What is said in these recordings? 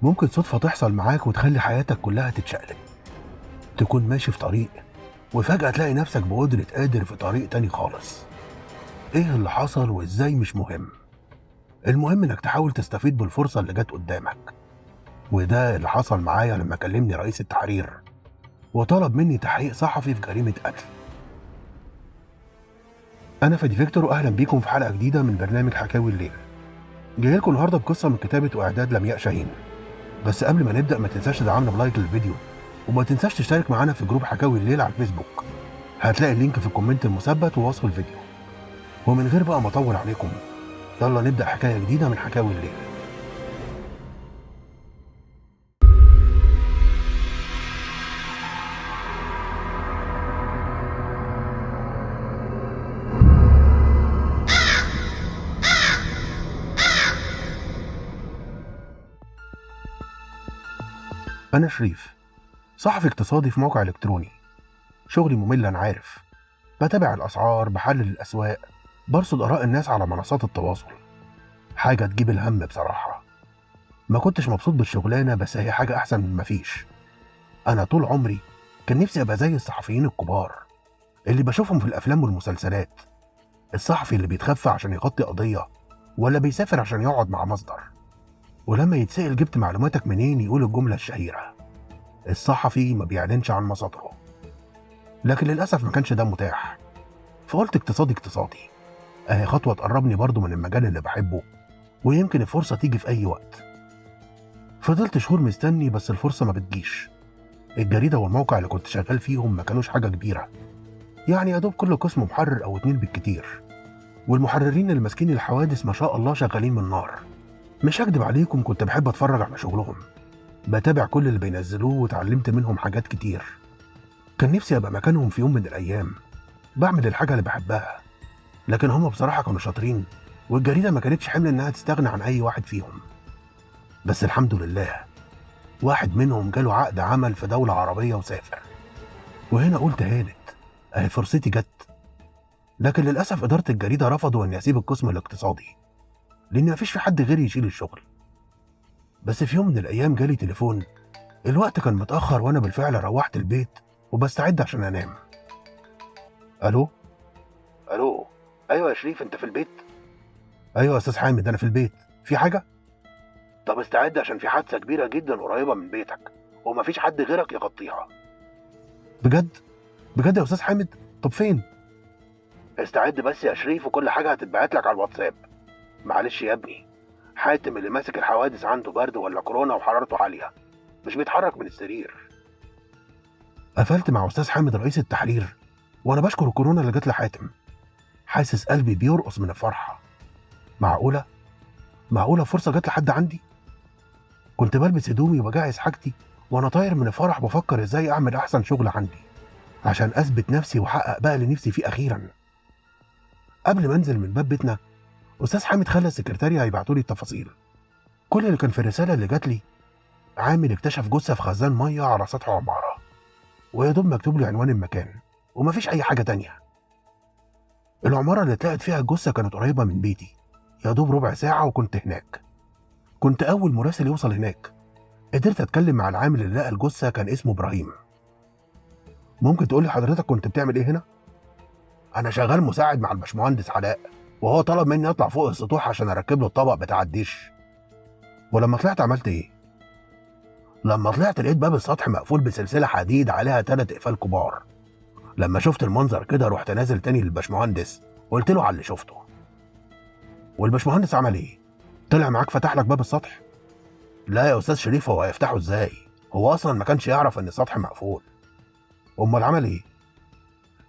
ممكن صدفة تحصل معاك وتخلي حياتك كلها تتشقلب. تكون ماشي في طريق وفجأة تلاقي نفسك بقدرة قادر في طريق تاني خالص. ايه اللي حصل وازاي مش مهم، المهم انك تحاول تستفيد بالفرصة اللي جت قدامك. وده اللي حصل معايا لما كلمني رئيس التحرير وطلب مني تحقيق صحفي في جريمة قتل. انا فادي فيكتور واهلا بيكم في حلقة جديدة من برنامج حكاوي الليل. جاي لكم النهارده بقصة من كتابة واعداد لمياء شاهين. بس قبل ما نبدأ ما تنساش تدعمنا بلايك للفيديو، وما تنساش تشترك معانا في جروب حكاوي الليل على الفيسبوك. هتلاقي اللينك في الكومنت المثبت ووصف الفيديو. ومن غير بقى ما اطول عليكم، يلا نبدأ حكاية جديدة من حكاوي الليل. أنا شريف، صحفي اقتصادي في موقع إلكتروني. شغلي ممل أنا عارف، بتابع الأسعار، بحلل الأسواق، برصد آراء الناس على منصات التواصل. حاجة تجيب الهم بصراحة. ما كنتش مبسوط بالشغلانة، بس هي حاجة أحسن من مفيش. أنا طول عمري كان نفسي أبقى زي الصحفيين الكبار اللي بشوفهم في الأفلام والمسلسلات. الصحفي اللي بيتخفى عشان يغطي قضية، ولا بيسافر عشان يقعد مع مصدر، ولما يتسأل جبت معلوماتك منين يقول الجملة الشهيرة: الصحفي ما بيعلنش عن مصادره. لكن للأسف ما كانش ده متاح، فقلت اقتصادي اهي خطوة تقربني برضو من المجال اللي بحبه، ويمكن الفرصة تيجي في أي وقت. فضلت شهور مستني بس الفرصة ما بتجيش. الجريدة والموقع اللي كنت شغال فيهم ما كانوش حاجة كبيرة، يعني يا دوب كل قسم محرر أو 2 بالكتير، والمحررين اللي ماسكين الحوادث ما شاء الله شغالين من نار. مش هكدب عليكم، كنت بحب أتفرج على شغلهم، بتابع كل اللي بينزلوه وتعلمت منهم حاجات كتير. كان نفسي أبقى مكانهم في يوم من الأيام، بعمل الحاجة اللي بحبها. لكن هم بصراحة كانوا شاطرين، والجريدة ما كانتش حمل إنها تستغنى عن أي واحد فيهم. بس الحمد لله، واحد منهم جاله عقد عمل في دولة عربية وسافر. وهنا قلت هانت، أهي فرصتي جت. لكن للأسف إدارة الجريدة رفضوا إني أسيب القسم الاقتصادي، لأن مفيش في حد غيري يشيل الشغل. بس في يوم من الأيام جالي تليفون. الوقت كان متأخر وأنا بالفعل روحت البيت وبستعد عشان أنام. ألو. أيوة يا شريف، أنت في البيت؟ أيوة يا أستاذ حامد، أنا في البيت. في حاجة؟ طب استعد عشان في حادثة كبيرة جدا قريبة من بيتك، ومفيش حد غيرك يغطيها. بجد يا أستاذ حامد؟ طب فين؟ استعد بس يا شريف، وكل حاجة هتتبعت لك على الواتساب. معلش يا ابني، حاتم اللي ماسك الحوادث عنده برد ولا كورونا وحرارته عالية، مش بيتحرك من السرير. قفلت مع أستاذ حامد رئيس التحرير وأنا بشكر الكورونا اللي جت لحاتم، حاسس قلبي بيرقص من الفرحة. معقولة فرصة جت لحد عندي؟ كنت بلبس هدومي وبجهز حاجتي وأنا طاير من الفرح، بفكر إزاي أعمل أحسن شغل عندي عشان أثبت نفسي وأحقق بقى اللي نفسي فيه أخيرا. قبل ما أنزل من باب بيتنا، أستاذ حامد خلى السكرتارية هيبعتولي التفاصيل. كل اللي كان في الرسالة اللي جات لي: عامل اكتشف جثة في خزان مية على سطح عمارة، ويا دوب مكتوب لي عنوان المكان ومفيش أي حاجة تانية. العمارة اللي اتلقت فيها الجثة كانت قريبة من بيتي، يا دوب ربع ساعة وكنت هناك. كنت أول مراسل يوصل هناك. قدرت أتكلم مع العامل اللي لقى الجثة، كان اسمه إبراهيم. ممكن تقولي حضرتك كنت بتعمل إيه هنا؟ أنا شغال مساعد مع الباشمهندس علاء، وهو طلب مني أطلع فوق السطوح عشان أركب له الطبق بتاع الدش. ولما طلعت عملت إيه؟ لما طلعت لقيت باب السطح مقفول بسلسلة حديد عليها 3 أقفال كبار. لما شفت المنظر كده رحت نازل تاني للباشمهندس وقلت له على اللي شفته. والباشمهندس عمل إيه؟ طلع معاك فتح لك باب السطح؟ لا يا أستاذ شريف، هو هيفتحه إزاي؟ هو أصلا ما كانش يعرف إن السطح مقفول. أمال عمل إيه؟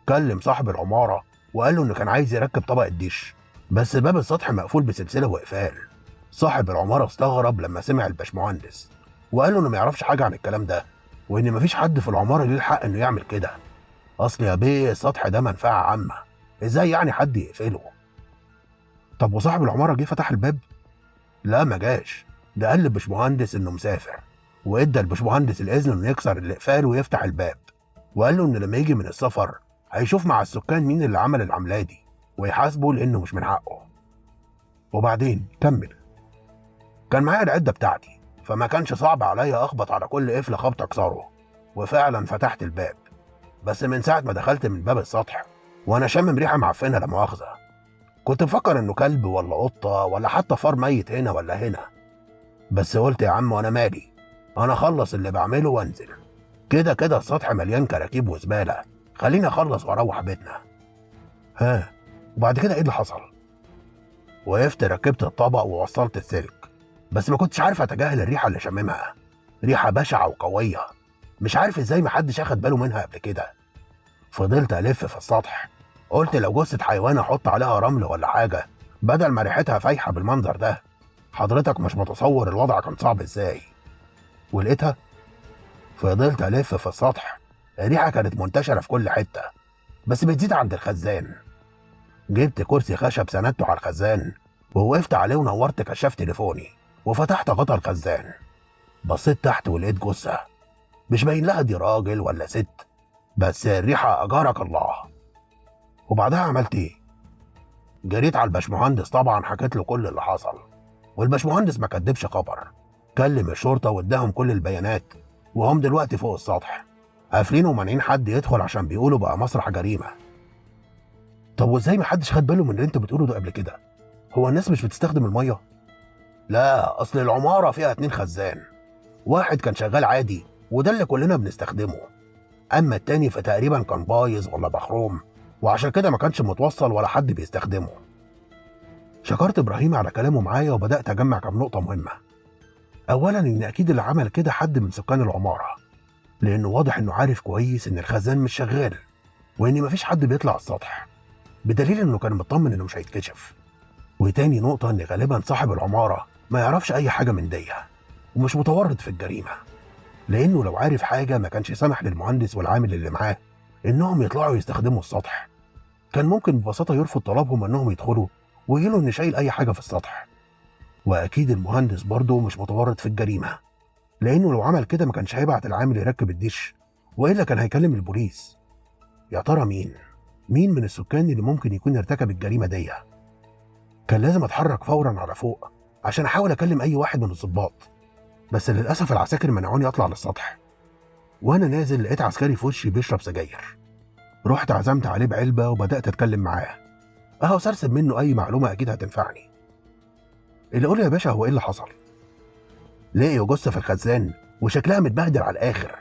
كلم صاحب العمارة وقال له إنه كان عايز يركب طبق الدش، بس باب السطح مقفول بسلسلة وإقفال. صاحب العمارة استغرب لما سمع الباشمهندس، وقال له إنه ما يعرفش حاجة عن الكلام ده، وإن مفيش حد في العمارة ليه الحق إنه يعمل كده. أصل يا بيه السطح ده منفعة عامة، إزاي يعني حد يقفله؟ طب وصاحب العمارة جه فتح الباب؟ لا ما جاش، ده قال للباشمهندس إنه مسافر، وإدى الباشمهندس الإذن إنه يكسر الإقفال ويفتح الباب، وقال له إن لما يجي من السفر هيشوف مع السكان مين اللي عمل العملية دي ويحاسبه لأنه مش من حقه. وبعدين كمل. كان معايا العدة بتاعتي، فما كانش صعب عليا اخبط على كل قفل خبط اكسره، وفعلا فتحت الباب. بس من ساعة ما دخلت من باب السطح وانا شامم ريحة معفنة لا مؤاخذة. كنت مفكر انه كلب ولا قطة ولا حتى فار ميت هنا ولا هنا، بس قلت يا عم وانا مالي، انا اخلص اللي بعمله وانزل، كده كده السطح مليان كراكيب وزبالة، خليني اخلص واروح بيتنا. ها، وبعد كده ايه اللي حصل؟ وقفت ركبت الطبق ووصلت السلك، بس ما كنتش عارف اتجاهل الريحة اللي شاممها، ريحة بشعة وقوية، مش عارف ازاي محدش اخد باله منها قبل كده. فضلت الف في السطح، قلت لو جثة حيوان احط عليها رمل ولا حاجة بدل ما ريحتها فايحة بالمنظر ده. حضرتك مش متصور الوضع كان صعب ازاي. ولقيتها. فضلت الف في السطح، الريحة كانت منتشرة في كل حتة، بس بتزيد عند الخزان. جبت كرسي خشب سندته على الخزان ووقفت عليه ونورت كشاف تليفوني وفتحت غطا الخزان. بصيت تحت ولقيت جثة، مش باين لها دي راجل ولا ست، بس الريحة أجارك الله. وبعدها عملت إيه؟ جريت على الباشمهندس، طبعا حكيت له كل اللي حصل، والباشمهندس ما كدبش خبر، كلم الشرطة واداهم كل البيانات، وهم دلوقتي فوق السطح قافلين ومانعين حد يدخل عشان بيقولوا بقى مسرح جريمة. طب وازاي محدش خد باله من اللي انت بتقوله ده قبل كده؟ هو الناس مش بتستخدم المية؟ لا، أصل العمارة فيها 2 خزان، واحد كان شغال عادي وده اللي كلنا بنستخدمه، أما التاني فتقريبا كان بايظ ولا مخروم، وعشان كده ما كانش متوصل ولا حد بيستخدمه. شكرت إبراهيم على كلامه معايا وبدأت أجمع كام نقطة مهمة. أولا إن أكيد اللي عمل كده حد من سكان العمارة، لأنه واضح إنه عارف كويس إن الخزان مش شغال وإن مفيش حد بيطلع السطح، بدليل إنه كان مطمن إنه مش هيتكشف. وتاني نقطة إن غالبا صاحب العمارة ما يعرفش أي حاجة من دي ومش متورط في الجريمة، لأنه لو عارف حاجة ما كانش سمح للمهندس والعامل اللي معاه إنهم يطلعوا يستخدموا السطح، كان ممكن ببساطة يرفض طلبهم إنهم يدخلوا ويقولوا إن شايل أي حاجة في السطح. وأكيد المهندس برضه مش متورط في الجريمة، لأنه لو عمل كده ما كانش هيبعت العامل يركب الدش، وإلا كان هيكلم البوليس. يا ترى مين من السكان اللي ممكن يكون ارتكب الجريمة دي؟ كان لازم أتحرك فورا على فوق عشان أحاول أكلم أي واحد من الضباط، بس للأسف العساكر منعوني أطلع للسطح. وأنا نازل لقيت عسكري في وشي بيشرب سجاير، رحت عزمت عليه بعلبة وبدأت أتكلم معاه، أهو سرسب منه أي معلومة أكيد هتنفعني. اللي قول يا باشا، هو إيه اللي حصل؟ لقيوا جثة في الخزان وشكلها متبهدل على الآخر.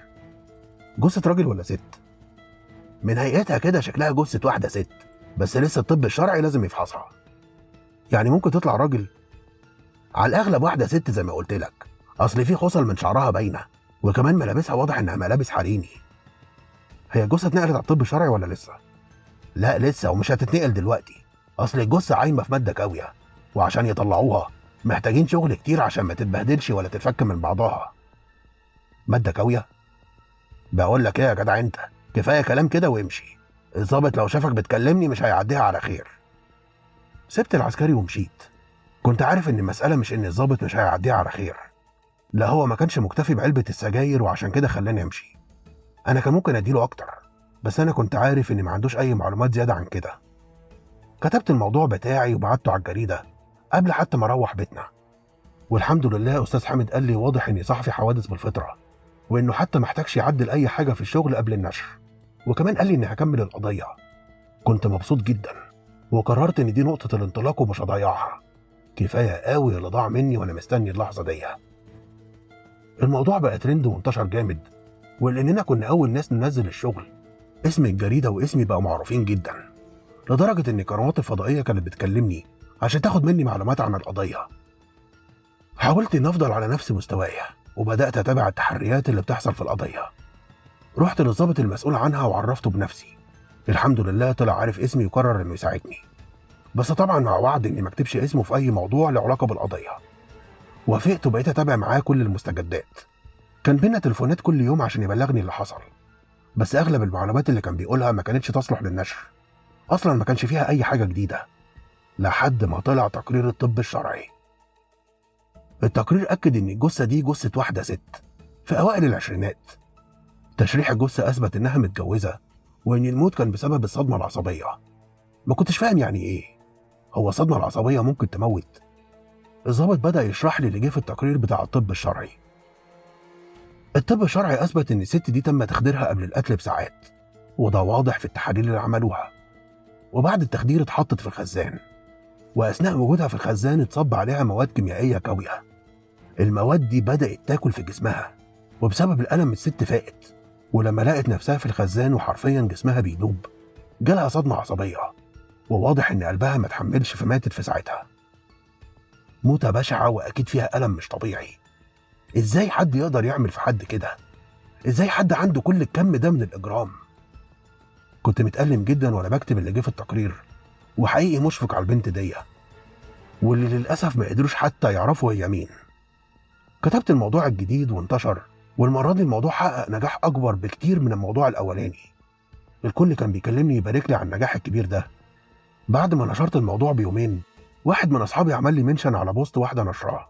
جثة راجل ولا ست؟ من هيئتها كده شكلها جثة واحدة ست، بس لسه الطب الشرعي لازم يفحصها. يعني ممكن تطلع راجل؟ على الأغلب واحدة ست زي ما قلت لك، أصل في خصل من شعرها باينة، وكمان ملابسها واضح إنها ملابس حريمي. هي الجثة اتنقلت على الطب الشرعي ولا لسه؟ لا لسه، ومش هتتنقل دلوقتي، أصل الجثة عايمة في مادة كاوية، وعشان يطلعوها محتاجين شغل كتير عشان ما تتبهدلش ولا تتفك من بعضها. مادة كاوية؟ بقول لك ايه يا جدع انت، كفاية كلام كده وامشي، الظابط لو شافك بتكلمني مش هيعديها على خير. سبت العسكري ومشيت. كنت عارف ان المسألة مش ان الظابط مش هيعديها على خير، لا هو ما كانش مكتفي بعلبة السجاير وعشان كده خلاني امشي. انا كان ممكن اديله اكتر، بس انا كنت عارف ان ما عندوش اي معلومات زيادة عن كده. كتبت الموضوع بتاعي وبعته على الجريدة قبل حتى ما اروح بيتنا. والحمد لله استاذ حامد قال لي واضح اني صحفي حوادث بالفطرة، وانه حتى محتاجش يعدل اي حاجة في الشغل قبل النشر، وكمان قال لي اني هكمل القضية. كنت مبسوط جدا وقررت ان دي نقطة الانطلاق ومش هضيعها. كفاية قوي اللي ضاع مني وانا مستني اللحظة دي. الموضوع بقى ترند وانتشر جامد، ولاننا كنا اول ناس ننزل الشغل اسم الجريدة واسمي بقوا معروفين جدا، لدرجة ان القنوات الفضائية كانت بتكلمني عشان تاخد مني معلومات عن القضية. حاولت ان افضل على نفس مستوايا وبدأت اتابع التحريات اللي بتحصل في القضية. رحت للضابط المسؤول عنها وعرفته بنفسي. الحمد لله طلع عارف اسمي وقرر انه يساعدني، بس طبعا مع وعد اني ما اكتبش اسمه في اي موضوع له علاقة بالقضية. وافقت وبقيت اتابع معاه كل المستجدات. كان بينا تليفونات كل يوم عشان يبلغني اللي حصل، بس اغلب المعلومات اللي كان بيقولها ما كانتش تصلح للنشر، اصلا ما كانش فيها اي حاجة جديدة، لحد ما طلع تقرير الطب الشرعي. التقرير اكد ان الجثة دي جثة واحدة ست في اوائل العشرينات. تشريح الجثة اثبت انها متجوزة، وان الموت كان بسبب الصدمة العصبية. ما كنتش فاهم يعني ايه، هو الصدمة العصبية ممكن تموت؟ الضابط بدأ يشرح لي اللي جه في التقرير بتاع الطب الشرعي. الطب الشرعي أثبت إن الست دي تم تخديرها قبل القتل بساعات، وده واضح في التحاليل اللي عملوها. وبعد التخدير اتحطت في الخزان، وأثناء وجودها في الخزان اتصب عليها مواد كيميائية قوية. المواد دي بدأت تاكل في جسمها، وبسبب الألم الست فاقت، ولما لقت نفسها في الخزان وحرفيا جسمها بيدوب جالها صدمة عصبية، وواضح إن قلبها ما تحملش فماتت في ساعتها. موتة بشعة وأكيد فيها ألم مش طبيعي. إزاي حد يقدر يعمل في حد كده؟ إزاي حد عنده كل الكم ده من الإجرام؟ كنت متألم جدا وأنا بكتب اللي جه في التقرير، وحقيقي مشفق على البنت دي، واللي للأسف ما قدروش حتى يعرفوا هي مين. كتبت الموضوع الجديد وانتشر، والمرة دي الموضوع حقق نجاح أكبر بكتير من الموضوع الأولاني. الكل كان بيكلمني يبارك لي على النجاح الكبير ده. بعد ما نشرت الموضوع بيومين، واحد من أصحابي عمل لي منشن على بوست واحدة نشرها.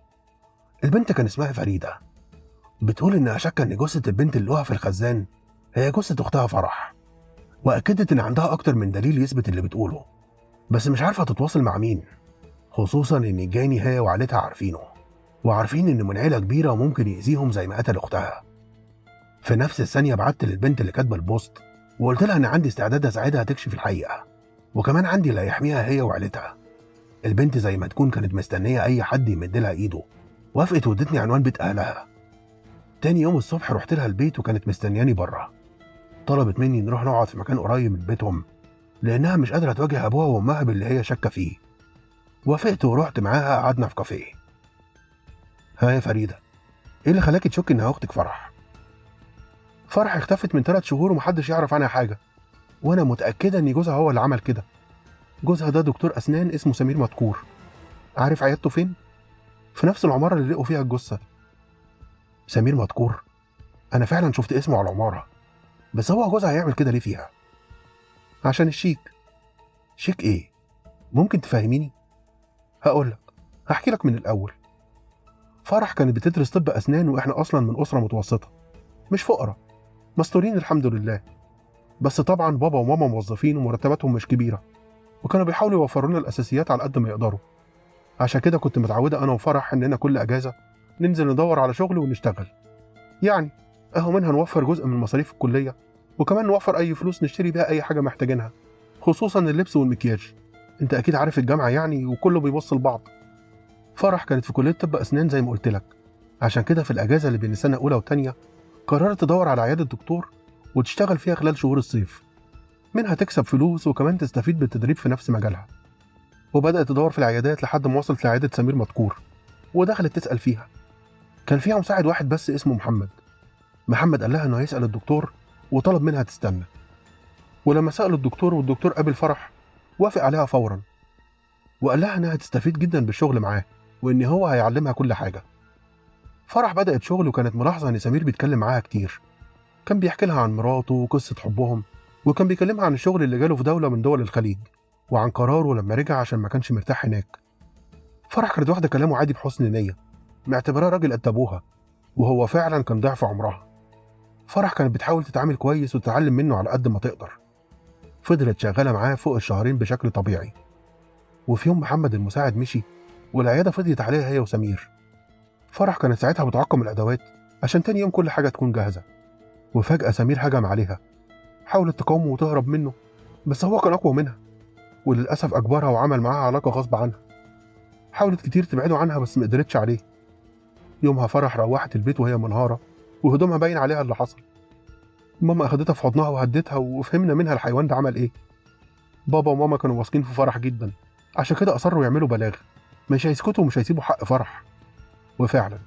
البنت كان اسمها فريدة، بتقول إنها شاكة إن جثة البنت اللي لقوها في الخزان هي جثة أختها فرح، وأكدت إن عندها أكتر من دليل يثبت اللي بتقوله، بس مش عارفة تتواصل مع مين، خصوصا إن الجاني هي وعيلتها عارفينه، وعارفين إنه من عيلة كبيرة وممكن يأذيهم زي ما قتل أختها. في نفس الثانية بعت للبنت اللي كاتبة البوست وقلت لها إن عندي استعداد أساعدها تكشف الحقيقة، وكمان عندي اللي هيحميها هي وعيلتها. البنت زي ما تكون كانت مستنية أي حد يمد لها إيده، وافقت وادتني عنوان بيت أهلها. تاني يوم الصبح رحت لها البيت وكانت مستنياني بره. طلبت مني نروح نقعد في مكان قريب من بيتهم، لأنها مش قادرة تواجه أبوها وأمها باللي هي شاكة فيه. وافقت ورحت معاها، قعدنا في كافيه. ها يا فريدة، إيه اللي خلاكي تشك إنها أختك فرح؟ فرح اختفت من 3 شهور ومحدش يعرف عنها حاجة، وأنا متأكدة إن جوزها هو اللي عمل كده. جوزها ده دكتور أسنان اسمه سمير مدكور. عارف عيادته فين؟ في نفس العمارة اللي لقوا فيها الجثة. سمير مدكور؟ أنا فعلا شفت اسمه على العمارة، بس هو جوزها هيعمل كده ليه فيها؟ عشان الشيك. شيك إيه؟ ممكن تفهميني؟ هقولك، هحكي لك من الأول. فرح كانت بتدرس طب أسنان، وإحنا أصلا من أسرة متوسطة، مش فقراء، مستورين الحمد لله. بس طبعا بابا وماما موظفين ومرتباتهم مش كبيرة، وكانوا بيحاولوا يوفروا لنا الأساسيات على قد ما يقدروا. عشان كده كنت متعودة أنا وفرح إننا كل أجازة ننزل ندور على شغل ونشتغل، يعني أهو منها نوفر جزء من مصاريف الكلية، وكمان نوفر أي فلوس نشتري بيها أي حاجة محتاجينها، خصوصا اللبس والمكياج. أنت أكيد عارف الجامعة يعني، وكله بيبص لبعض. فرح كانت في كلية طب أسنان زي ما قلت لك، عشان كده في الأجازة اللي بين سنة أولى وتانية قررت تدور على عيادة دكتور وتشتغل فيها خلال شهور الصيف، منها تكسب فلوس وكمان تستفيد بالتدريب في نفس مجالها. وبدأت تدور في العيادات لحد ما وصلت لعيادة سمير مدكور، ودخلت تسأل فيها. كان فيها مساعد واحد بس اسمه محمد. محمد قال لها إنه هيسأل الدكتور، وطلب منها تستنى. ولما سألوا الدكتور والدكتور قابل فرح، وافق عليها فورا، وقال لها إنها هتستفيد جدا بالشغل معاه، وإن هو هيعلمها كل حاجة. فرح بدأت شغل، وكانت ملاحظة إن سمير بيتكلم معاها كتير. كان بيحكي لها عن مراته وقصة حبهم، وكان بيكلمها عن الشغل اللي جاله في دولة من دول الخليج، وعن قراره لما رجع عشان ما كانش مرتاح هناك. فرح كانت واخدة كلامه عادي بحسن نية، معتبراه راجل قد أبوها، وهو فعلا كان ضعف عمرها. فرح كانت بتحاول تتعامل كويس وتتعلم منه على قد ما تقدر. فضلت شغالة معاه فوق الشهرين بشكل طبيعي. وفي يوم محمد المساعد مشي، والعيادة فضيت عليها هي وسمير. فرح كانت ساعتها بتعقم الأدوات عشان تاني يوم كل حاجة تكون جاهزة. وفجأة سمير هجم عليها، حاولت تقاومه وتهرب منه، بس هو كان أقوى منها، وللأسف أجبرها وعمل معاها علاقة غصب عنها. حاولت كتير تبعده عنها بس مقدرتش عليه. يومها فرح روحت البيت وهي منهارة، وهدومها باين عليها اللي حصل. ماما أخدتها في حضنها وهدتها، وفهمنا منها الحيوان ده عمل إيه. بابا وماما كانوا واثقين في فرح جدا، عشان كده أصروا يعملوا بلاغ، مش هيسكتوا ومش هيسيبوا حق فرح. وفعلا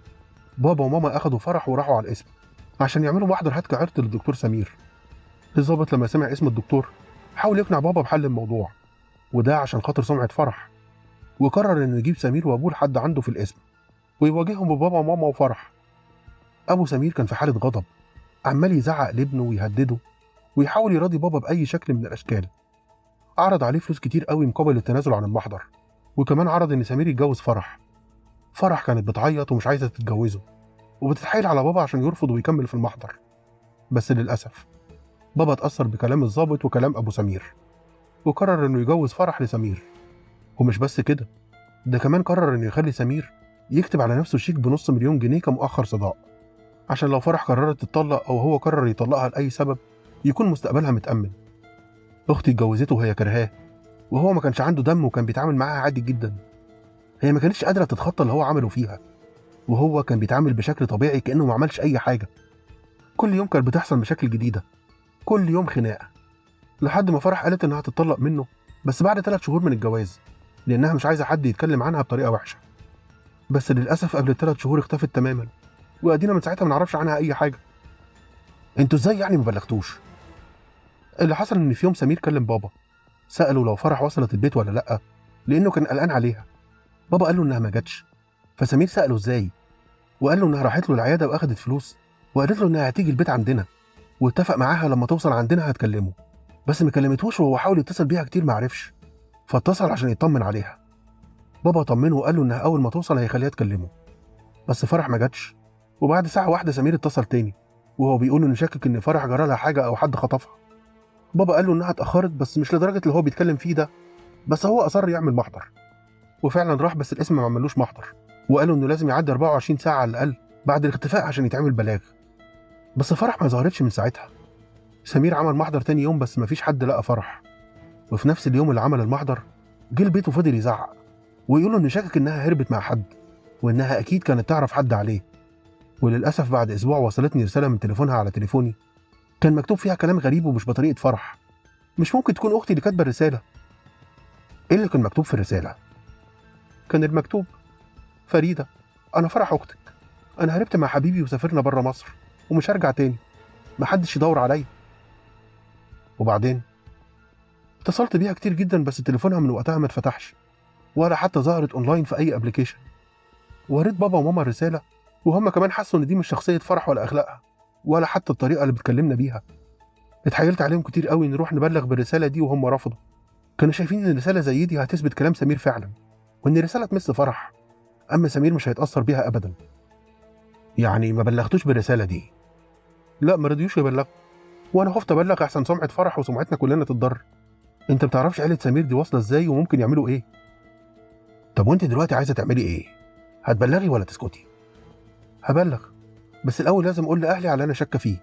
بابا وماما أخدوا فرح وراحوا على القسم عشان يعملوا محضر هتك عرض للدكتور سمير. الضابط لما سمع اسم الدكتور حاول يقنع بابا بحل الموضوع، وده عشان خاطر سمعة فرح، وقرر إنه يجيب سمير وأبوه لحد عنده في القسم ويواجههم ببابا وماما وفرح. أبو سمير كان في حالة غضب، عمال يزعق لابنه ويهدده ويحاول يراضي بابا بأي شكل من الأشكال. عرض عليه فلوس كتير قوي مقابل التنازل عن المحضر، وكمان عرض إن سمير يتجوز فرح. فرح كانت بتعيط ومش عايزة تتجوزه، وبتتحايل على بابا عشان يرفض ويكمل في المحضر. بس للأسف بابا اتأثر بكلام الضابط وكلام أبو سمير، وقرر إنه يجوز فرح لسمير. ومش بس كده، ده كمان قرر إنه يخلي سمير يكتب على نفسه شيك بنص مليون جنيه كمؤخر صداق، عشان لو فرح قررت تطلق أو هو قرر يطلقها لأي سبب يكون مستقبلها متأمن. أختي اتجوزته وهي كرهاه، وهو ما كانش عنده دم وكان بيتعامل معاها عادي جدا. هي ما كانتش قادرة تتخطى اللي هو عمله فيها، وهو كان بيتعامل بشكل طبيعي كأنه ما عملش أي حاجة. كل يوم كانت بتحصل مشاكل جديدة، كل يوم خناقة، لحد ما فرح قالت إنها تتطلق منه بس بعد 3 شهور من الجواز، لأنها مش عايزة حد يتكلم عنها بطريقة وحشة. بس للأسف قبل ال3 شهور اختفت تماما، وأدينا من ساعتها ما نعرفش عنها أي حاجة. انتوا ازاي يعني ما بلغتوش؟ اللي حصل ان في يوم سمير كلم بابا، سأله لو فرح وصلت البيت ولا لأ، لأنه كان قلقان عليها. بابا قال له إنها ما جاتش، فسمير سأله ازاي، وقال له إنها راحت له العيادة وأخدت فلوس، وقالت له إنها هتيجي البيت عندنا، واتفق معاها لما توصل عندنا هتكلمه، بس ما كلمتهوش وهو حاول يتصل بيها كتير ما عرفش، فاتصل عشان يطمن عليها. بابا طمنه وقال له إنها أول ما توصل هيخليها تكلمه، بس فرح ما جاتش. وبعد ساعة واحدة سمير اتصل تاني وهو بيقول إنه شاكك إن فرح جرى لها حاجة أو حد خطفها. بابا قال له إنها اتأخرت بس مش لدرجة اللي هو بيتكلم فيه ده، بس هو أصر يعمل محضر، وفعلا راح، بس الاسم ما عملوش محضر، وقالوا إنه لازم يعدي 24 ساعة على الأقل بعد الاختفاء عشان يتعمل بلاغ. بس فرح ما ظهرتش من ساعتها. سمير عمل محضر تاني يوم بس مفيش حد لقى فرح، وفي نفس اليوم اللي عمل المحضر جه البيت وفضل يزعق ويقول إنه شاكك إنها هربت مع حد، وإنها أكيد كانت تعرف حد عليه. وللأسف بعد أسبوع وصلتني رسالة من تليفونها على تليفوني، كان مكتوب فيها كلام غريب ومش بطريقة فرح. مش ممكن تكون أختي اللي كاتبة الرسالة. إيه اللي كان مكتوب في الرسالة؟ كان المكتوب: فريدة، أنا فرح أختك، أنا هربت مع حبيبي وسافرنا برا مصر ومش هرجع تاني، محدش يدور عليا. وبعدين اتصلت بيها كتير جدا بس تليفونها من وقتها ما اتفتحش، ولا حتى ظهرت اونلاين في اي ابلكيشن. وريت بابا وماما الرساله، وهم كمان حسوا ان دي مش شخصيه فرح ولا اخلاقها ولا حتى الطريقه اللي بتكلمنا بيها. اتحايلت عليهم كتير قوي نروح نبلغ بالرساله دي وهم رفضوا، كانوا شايفين ان الرساله زي دي هتثبت كلام سمير فعلا، وان الرساله تمس فرح، اما سمير مش هيتاثر بيها ابدا. يعني ما بلغتوش بالرساله دي؟ لا، ما رضيوش يبلغوا، وانا خفت ابلغ احسن سمعه فرح وسمعتنا كلنا تتضرر. انت بتعرفش عيله سمير دي واصله ازاي وممكن يعملوا ايه. طب وانت دلوقتي عايزه تعملي ايه؟ هتبلغي ولا تسكتي؟ هبلغ، بس الاول لازم اقول لاهلي على اللي انا شاكه فيه.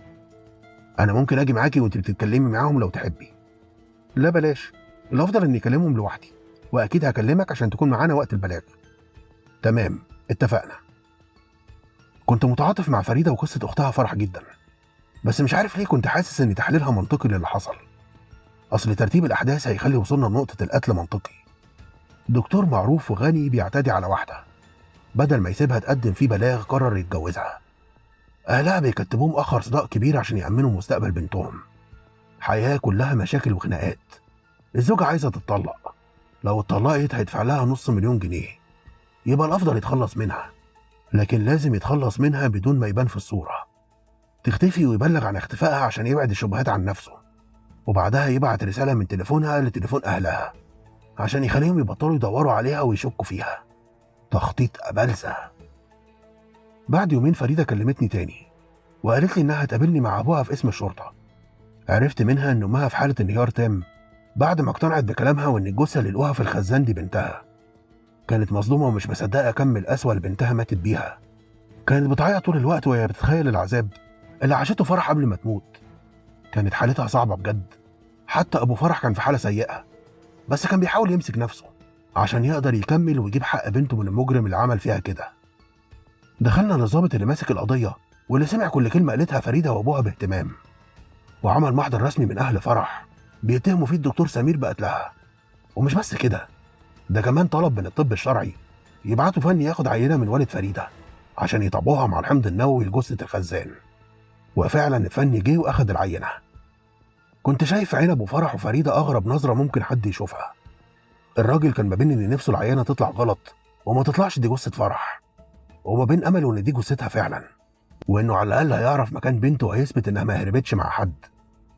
انا ممكن اجي معاكي وانت بتتكلمي معاهم لو تحبي. لا بلاش، الافضل اني اكلمهم لوحدي، واكيد هكلمك عشان تكون معانا وقت البلاغ. تمام، اتفقنا. كنت متعاطف مع فريده وقصه اختها فرح جدا، بس مش عارف ليه كنت حاسس ان تحليلها منطقي للي حصل. اصل ترتيب الاحداث هيخلي وصولنا لنقطه القتل منطقي. دكتور معروف وغني بيعتدي على واحده، بدل ما يسيبها تقدم فيه بلاغ قرر يتجوزها. اهلها بيكتبوه مؤخر صداق كبير عشان يأمنوا مستقبل بنتهم. حياه كلها مشاكل وخناقات. الزوجه عايزه تتطلق، لو اتطلقت هيدفع لها نص مليون جنيه، يبقى الافضل يتخلص منها، لكن لازم يتخلص منها بدون ما يبان في الصوره. تختفي ويبلغ عن اختفائها عشان يبعد الشبهات عن نفسه، وبعدها يبعت رساله من تليفونها لتليفون اهلها عشان يخليهم يبطلوا يدوروا عليها ويشكوا فيها. تخطيط أبلسة. بعد يومين فريدة كلمتني تاني وقالت لي إنها هتقابلني مع أبوها في اسم الشرطة. عرفت منها إن أمها في حالة انهيار تام بعد ما اقتنعت بكلامها وإن الجثة اللي لقوها في الخزان دي بنتها. كانت مصدومة ومش مصدقة كم القسوة اللي بنتها ماتت بيها. كانت بتعيط طول الوقت وهي بتتخيل العذاب اللي عاشته فرح قبل ما تموت. كانت حالتها صعبة بجد، حتى أبو فرح كان في حالة سيئة، بس كان بيحاول يمسك نفسه عشان يقدر يكمل ويجيب حق بنته من المجرم اللي عمل فيها كده. دخلنا للظابط اللي ماسك القضية واللي سمع كل كلمة قالتها فريدة وأبوها باهتمام، وعمل محضر رسمي من أهل فرح بيتهموا فيه الدكتور سمير بقتلها. ومش بس كده، ده كمان طلب من الطب الشرعي يبعتوا فني ياخد عينة من والد فريدة عشان يطبقوها مع الحمض النووي لجثة الخزان. وفعلا الفني جه وأخد العينة. كنت شايف عين أبو فرح وفريدة أغرب نظرة ممكن حد يشوفها. الراجل كان ما بين إن نفسه العينة تطلع غلط وما تطلعش دي جثة فرح، وما بين أمله إن دي جثتها فعلا، وإنه على الأقل هيعرف مكان بنته وهيثبت إنها ما هربتش مع حد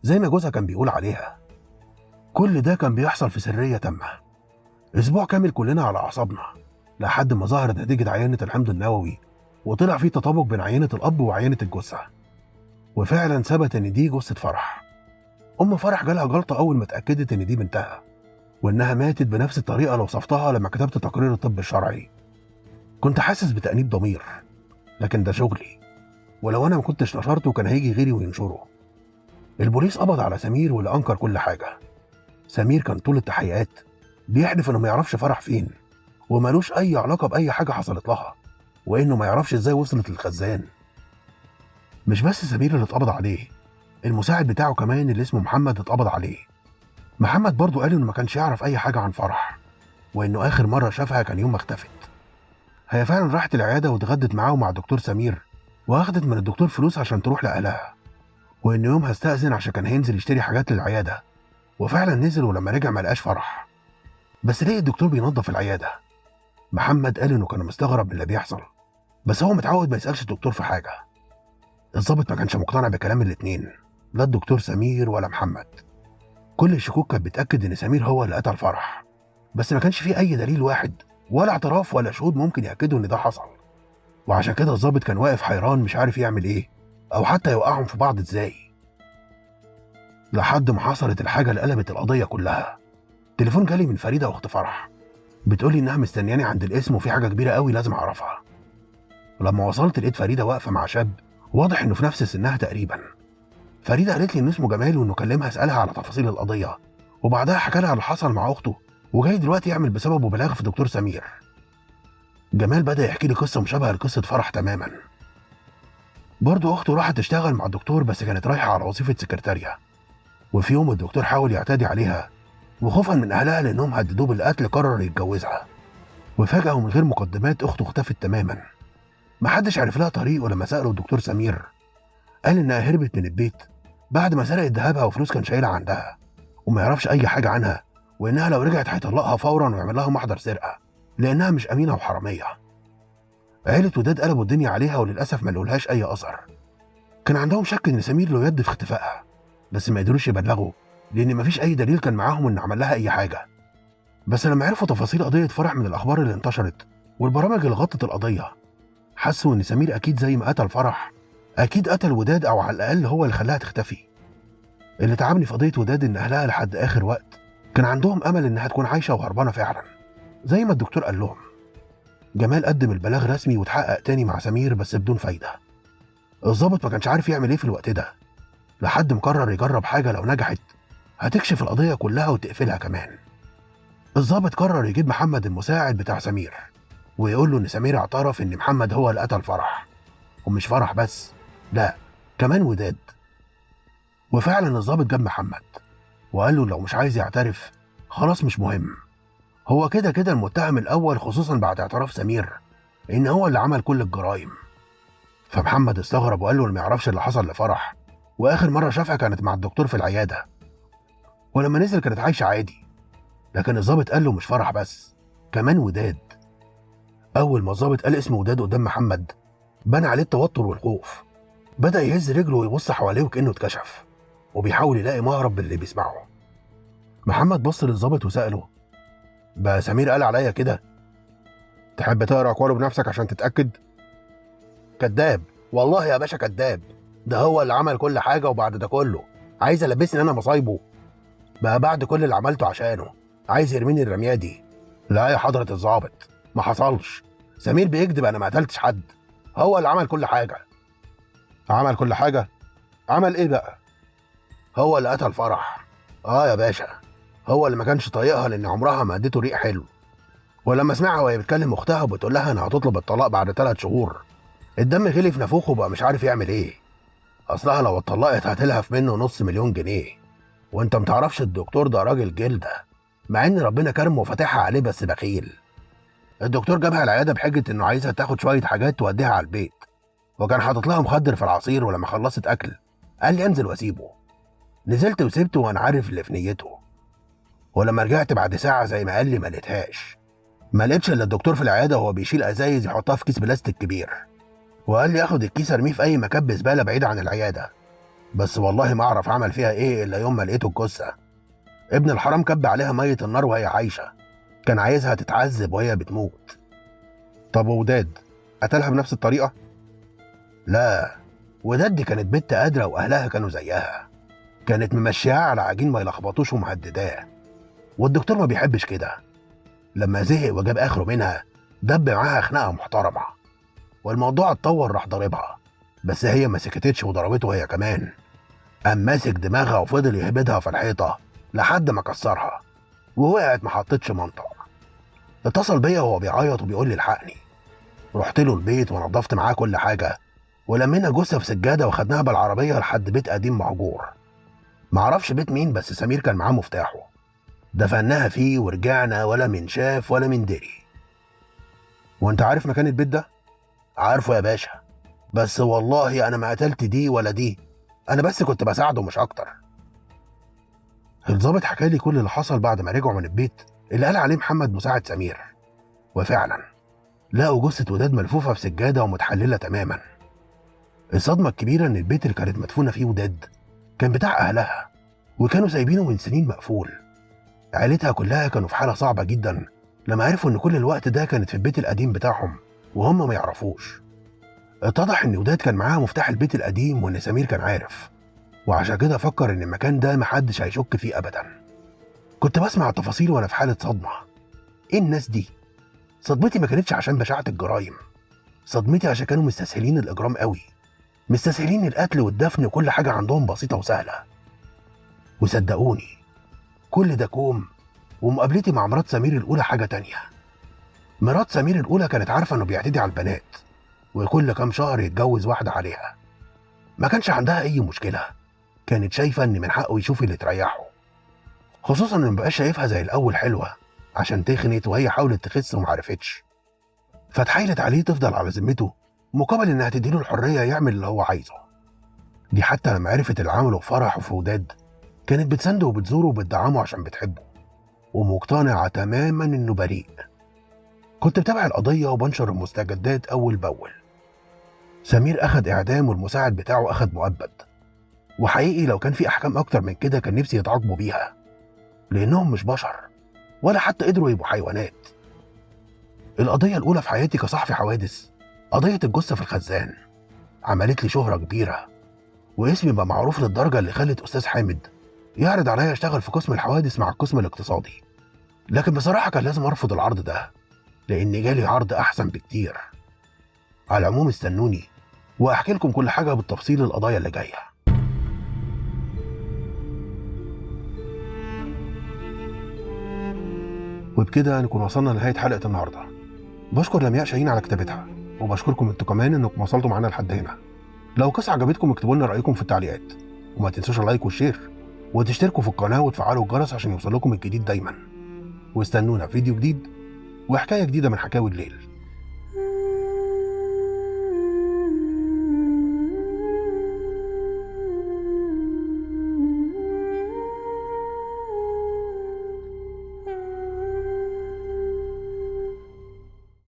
زي ما جوزها كان بيقول عليها. كل ده كان بيحصل في سرية تامة. أسبوع كامل كلنا على أعصابنا لحد ما ظهرت نتيجة عينة الحمض النووي وطلع فيه تطابق بين عينة الأب وعينة الجثة، وفعلا ثبت إن دي جثة فرح. أم فرح جالها جلطة أول ما اتأكدت إن دي بنتها، وإنها ماتت بنفس الطريقة اللي وصفتها لما كتبت تقرير الطب الشرعي. كنت حاسس بتأنيب ضمير، لكن ده شغلي، ولو أنا ما كنتش نشرته كان هيجي غيري وينشره. البوليس قبض على سمير واللي أنكر كل حاجة. سمير كان طول التحقيقات بيحلف إنه ما يعرفش فرح فين، ومالوش أي علاقة بأي حاجة حصلت لها، وإنه ما يعرفش إزاي وصلت للخزان. مش بس سمير اللي اتقبض عليه، المساعد بتاعه كمان اللي اسمه محمد اتقبض عليه. محمد برضه قال إنه ما كانش يعرف أي حاجة عن فرح، وإنه آخر مرة شافها كان يوم ما اختفت. هي فعلا راحت العيادة واتغدت معاه ومع الدكتور سمير، وأخدت من الدكتور فلوس عشان تروح لأهلها، وإن يومها استأذن عشان كان هينزل يشتري حاجات للعيادة، وفعلا نزل ولما رجع ما لقاش فرح. بس ليه الدكتور بينظف العيادة؟ محمد قال إنه كان مستغرب من اللي بيحصل، بس هو متعود ما يسألش الدكتور في حاجة. الضابط ما كانش مقتنع بكلام الاتنين، لا الدكتور سمير ولا محمد. كل الشكوك كانت بتأكد إن سمير هو اللي قتل فرح، بس ما كانش فيه أي دليل واحد ولا اعتراف ولا شهود ممكن يأكدوا إن ده حصل. وعشان كده الضابط كان واقف حيران مش عارف يعمل إيه، أو حتى يوقعهم في بعض إزاي. لحد ما حصلت الحاجة اللي قلبت القضية كلها. تليفون جالي من فريدة أخت فرح، بتقولي إنها مستنياني عند القسم وفي حاجة كبيرة قوي لازم أعرفها. ولما وصلت لقيت فريدة واقفة مع شاب واضح إنه في نفس سنها تقريبا. فريدة قالت لي إنه اسمه جمال وإنه كلمها أسألها على تفاصيل القضية، وبعدها حكى لها اللي حصل مع أخته، وجاي دلوقتي يعمل بسببه بلاغ في دكتور سمير. جمال بدأ يحكي لي قصة مشابهة لقصة فرح تماما. برضه أخته راحت تشتغل مع الدكتور بس كانت رايحة على وظيفة سكرتارية، وفي يوم الدكتور حاول يعتدي عليها، وخوفا من أهلها لأنهم هددوه بالقتل قرر يتجوزها. وفجأة ومن غير مقدمات أخته اختفت تماما. محدش عرف لها طريق، ولما سأله الدكتور سمير قال إنها هربت من البيت بعد ما سرقت ذهبها وفلوس كان شايلها عندها، وما يعرفش أي حاجة عنها، وإنها لو رجعت هيطلقها فورا ويعمل لها محضر سرقة لأنها مش أمينة وحرامية. عيلة وداد قلبوا الدنيا عليها وللأسف ما لقولهاش أي أثر. كان عندهم شك إن سمير له يد في اختفائها، بس ما قدروش يبلغوا لأن مفيش أي دليل كان معاهم إن عمل لها أي حاجة. بس لما عرفوا تفاصيل قضية فرح من الأخبار اللي انتشرت والبرامج اللي غطت القضية، حسوا إن سمير أكيد زي ما قتل فرح أكيد قتل وداد، أو على الأقل هو اللي خلاها تختفي. اللي تعبني في قضية وداد إن أهلها لحد آخر وقت كان عندهم أمل إنها تكون عايشة وهربانة فعلا زي ما الدكتور قال لهم. جمال قدم البلاغ رسمي واتحقق تاني مع سمير بس بدون فايدة. الضابط ما كانش عارف يعمل إيه في الوقت ده، لحد مقرر يجرب حاجة لو نجحت هتكشف القضية كلها وتقفلها كمان. الضابط قرر يجيب محمد المساعد بتاع سمير ويقول له إن سمير اعترف إن محمد هو اللي قتل فرح، ومش فرح بس، لا كمان وداد. وفعلا الضابط جاب محمد وقال له لو مش عايز يعترف خلاص مش مهم، هو كده كده المتهم الأول، خصوصا بعد اعتراف سمير إن هو اللي عمل كل الجرائم. فمحمد استغرب وقال له إنه ما يعرفش اللي حصل لفرح، وآخر مرة شافها كانت مع الدكتور في العيادة، ولما نزل كانت عايشة عادي. لكن الضابط قال له مش فرح بس، كمان وداد. أول ما الضابط قال اسم وداد قدام محمد بان عليه التوتر والخوف، بدأ يهز رجله ويبص حواليه وكأنه اتكشف وبيحاول يلاقي مهرب باللي بيسمعه. محمد بص للضابط وسأله بقى سمير قال عليا كده؟ تحب تقرا اقواله بنفسك عشان تتأكد؟ كذاب، والله يا باشا كذاب، ده هو اللي عمل كل حاجة، وبعد ده كله عايز يلبسني أنا مصايبه بقى بعد كل اللي عملته عشانه، عايز يرميني الرمية دي. لا يا حضرة الضابط، ما حصلش، سمير بيكذب، أنا ما قتلتش حد، هو اللي عمل كل حاجة. عمل كل حاجة؟ عمل إيه بقى؟ هو اللي قتل فرح. يا باشا، هو اللي ما كانش طايقها لأن عمرها ما اديته ريق حلو، ولما سمعها وهي بتكلم أختها وبتقول لها إنها هتطلب الطلاق بعد 3 شهور الدم غلي في نافوخه وبقى مش عارف يعمل إيه. أصلها لو اتطلقت هتلهف منه نص مليون جنيه، وأنت متعرفش الدكتور ده راجل جلدة، مع إن ربنا كرمه وفاتحها عليه بس بخيل. الدكتور جابها العيادة بحجة إنه عايزها تاخد شوية حاجات توديها على البيت، وكان حاطط لها مخدر في العصير، ولما خلصت أكل قال لي أنزل وأسيبه. نزلت وسبته وأنا عارف اللي في نيته، ولما رجعت بعد ساعة زي ما قال لي ما لقيتهاش. ما لقيتش إلا الدكتور في العيادة وهو بيشيل أزايز يحطها في كيس بلاستيك كبير، وقال لي آخد الكيس أرميه في أي مكب زبالة بعيد عن العيادة، بس والله ما أعرف عمل فيها إيه إلا يوم ما لقيته الجثة. ابن الحرام كب عليها مية النار وهي عايشة، كان عايزها تتعذب وهي بتموت. طب وداد قتلها بنفس الطريقة؟ لا، وداد دي كانت بنت قادرة وأهلها كانوا زيها، كانت ممشيها على عجين ما يلخبطوش ومهدداه، والدكتور ما بيحبش كده. لما زهق وجاب آخره منها دب معاها خناقة محترمة، والموضوع اتطور راح ضاربها، بس هي ما سكتتش وضربته هي كمان. قام ماسك دماغها وفضل يهبدها في الحيطة لحد ما كسرها ووقعت ما حطتش منطق. اتصل بيا وهو بيعيط وبيقول لي الحقني. رحت له البيت ونضفت معاه كل حاجة، ولمينا جثة في سجادة وخدناها بالعربية لحد بيت قديم مهجور. معرفش بيت مين، بس سمير كان معاه مفتاحه. دفناها فيه ورجعنا ولا من شاف ولا من دري. وانت عارف مكان البيت ده؟ عارفه يا باشا، بس والله انا ما قتلت دي ولا دي، انا بس كنت بساعده مش اكتر. الضابط حكى لي كل اللي حصل بعد ما رجعوا من البيت اللي قال عليه محمد مساعد سمير، وفعلا لقوا جثة وداد ملفوفة في سجادة ومتحللة تماما. الصدمة الكبيرة ان البيت اللي كانت مدفونة فيه وداد كان بتاع اهلها، وكانوا سايبينه من سنين مقفول. عيلتها كلها كانوا في حالة صعبة جدا لما عرفوا ان كل الوقت ده كانت في البيت القديم بتاعهم وهم ما يعرفوش. اتضح ان وداد كان معاها مفتاح البيت القديم وان سمير كان عارف، وعشان كده فكر ان المكان ده محدش هيشك فيه ابدا. كنت بسمع التفاصيل وانا في حالة صدمة. ايه الناس دي؟ صدمتي ما كانتش عشان بشاعة الجرايم، صدمتي عشان كانوا مستسهلين الاجرام قوي، مستسهلين القتل والدفن وكل حاجة عندهم بسيطة وسهلة. وصدقوني كل ده كوم، ومقابلتي مع مرات سمير الأولى حاجة تانية. مرات سمير الأولى كانت عارفة إنه بيعتدي على البنات، وكل كام شهر يتجوز واحدة عليها. ما كانش عندها أي مشكلة، كانت شايفة إن من حقه يشوف اللي تريحه، خصوصا إنه مبقاش شايفها زي الأول حلوة عشان تخنت وهي حاولت تخس ومعرفتش، فتحايلت عليه تفضل على ذمته مقابل إنها تديله الحرية يعمل اللي هو عايزه. دي حتى لما عرفت اللي عمله في فرحه في وداد كانت بتسنده وبتزوره وبتدعمه عشان بتحبه ومقتنعة تماما إنه بريء. كنت متابع القضية وبنشر المستجدات أول بأول. سمير أخد إعدام والمساعد بتاعه أخد مؤبد، وحقيقي لو كان في أحكام أكتر من كده كان نفسي يتعاقبوا بيها، لأنهم مش بشر ولا حتى قدروا يبقوا حيوانات. القضية الأولى في حياتي كصحفي حوادث، قضية الجثة في الخزان، عملت لي شهرة كبيرة، واسمي بقى معروف للدرجة اللي خلت أستاذ حامد يعرض عليا أشتغل في قسم الحوادث مع القسم الاقتصادي. لكن بصراحة كان لازم أرفض العرض ده لأن جالي عرض أحسن بكتير. على العموم استنوني وأحكي لكم كل حاجة بالتفصيل القضايا اللي جاية. وبكده نكون وصلنا لنهاية حلقة النهاردة. بشكر لمياء شاهين على كتابتها، وبشكركم انتوا كمان انكم وصلتوا معانا لحد هنا. لو القصة عجبتكم اكتبوا لنا رأيكم في التعليقات، وما تنسوش اللايك والشير وتشتركوا في القناة وتفعلوا الجرس عشان يوصلكم الجديد دايما. واستنونا في فيديو جديد وحكاية جديدة من حكاوي الليل.